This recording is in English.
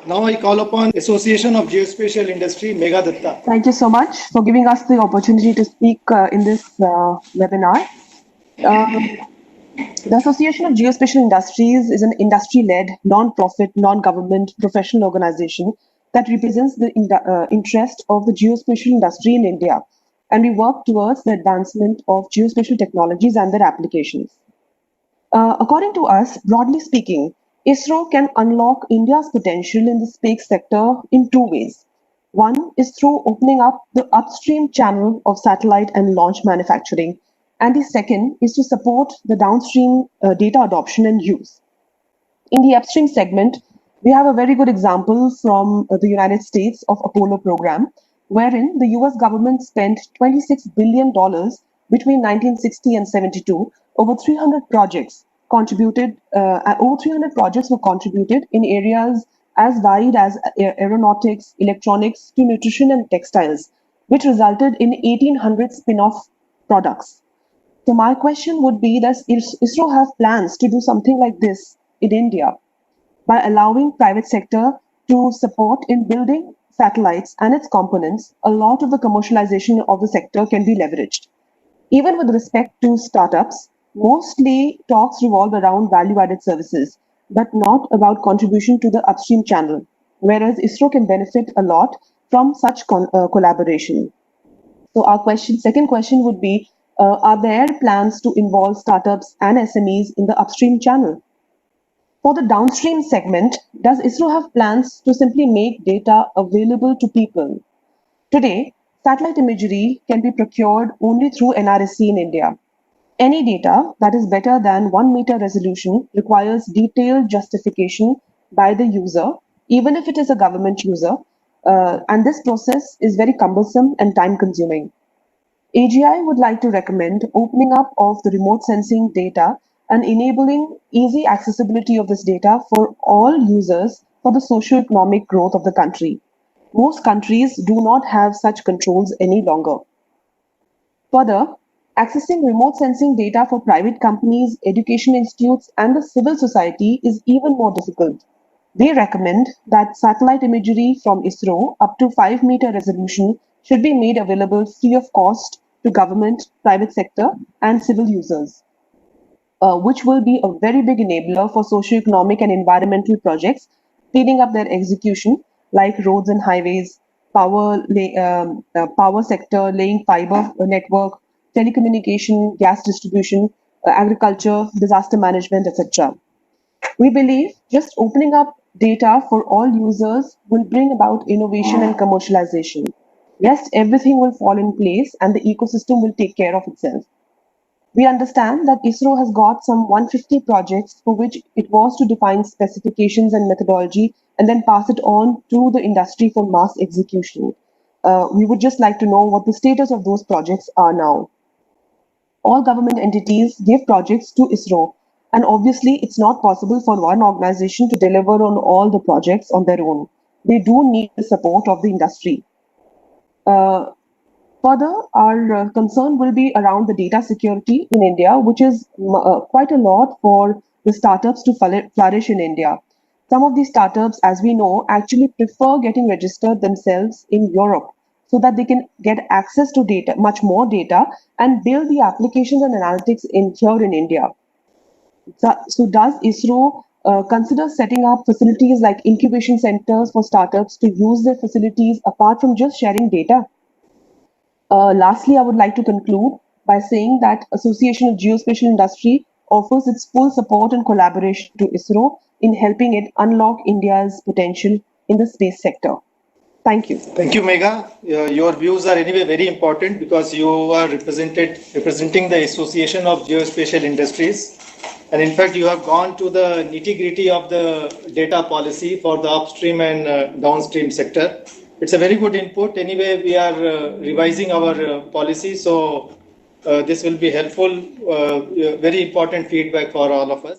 Now I call upon Association of Geospatial Industry, Megha Datta. Thank you so much for giving us the opportunity to speak in this webinar. The Association of Geospatial Industries is an industry-led, non-profit, non-government professional organization that represents the interest of the geospatial industry in India, and we work towards the advancement of geospatial technologies and their applications. According to us, broadly speaking, ISRO can unlock India's potential in the space sector in two ways. One is through opening up the upstream channel of satellite and launch manufacturing, and the second is to support the downstream data adoption and use. In the upstream segment, we have a very good example from the United States of Apollo program, wherein the US government spent $26 billion between 1960 and 72. Over 300 projects were contributed in areas as wide as aeronautics, electronics to nutrition and textiles, which resulted in 1,800 spin-off products. So my question would be, does ISRO have plans to do something like this in India by allowing private sector to support in building satellites and its components? A lot of the commercialization of the sector can be leveraged. Even with respect to startups, mostly talks revolve around value-added services, but not about contribution to the upstream channel, whereas ISRO can benefit a lot from such collaboration. So our second question would be, are there plans to involve startups and SMEs in the upstream channel? For the downstream segment, does ISRO have plans to simply make data available to people? Today, satellite imagery can be procured only through NRSC in India. Any data that is better than 1 meter resolution requires detailed justification by the user, even if it is a government user, and this process is very cumbersome and time-consuming. AGI would like to recommend opening up of the remote sensing data and enabling easy accessibility of this data for all users for the socio-economic growth of the country. Most countries do not have such controls any longer. Further, accessing remote sensing data for private companies, education institutes, and the civil society is even more difficult. They recommend that satellite imagery from ISRO up to 5 meter resolution should be made available free of cost to government, private sector, and civil users, which will be a very big enabler for socio-economic and environmental projects, speeding up their execution, like roads and highways, power sector, laying fiber network, telecommunication, gas distribution, agriculture, disaster management, etc. We believe just opening up data for all users will bring about innovation and commercialization. Rest everything will fall in place and the ecosystem will take care of itself. We understand that ISRO has got some 150 projects for which it was to define specifications and methodology and then pass it on to the industry for mass execution. We would just like to know what the status of those projects are now. All government entities give projects to ISRO, and obviously it's not possible for one organization to deliver on all the projects on their own. They do need the support of the industry. Further, our concern will be around the data security in India, which is quite a lot for the startups to flourish in India. Some of these startups, as we know, actually prefer getting registered themselves in Europe so that they can get access to data, much more data, and build the applications and analytics here in India. So does ISRO consider setting up facilities like incubation centers for startups to use their facilities apart from just sharing data? Lastly, I would like to conclude by saying that Association of Geospatial Industry offers its full support and collaboration to ISRO in helping it unlock India's potential in the space sector. Thank you. Thank you, Megha. Your views are anyway very important because you are representing the Association of Geospatial Industries. And in fact, you have gone to the nitty-gritty of the data policy for the upstream and downstream sector. It's a very good input. Anyway, we are revising our policy, so this will be helpful, very important feedback for all of us.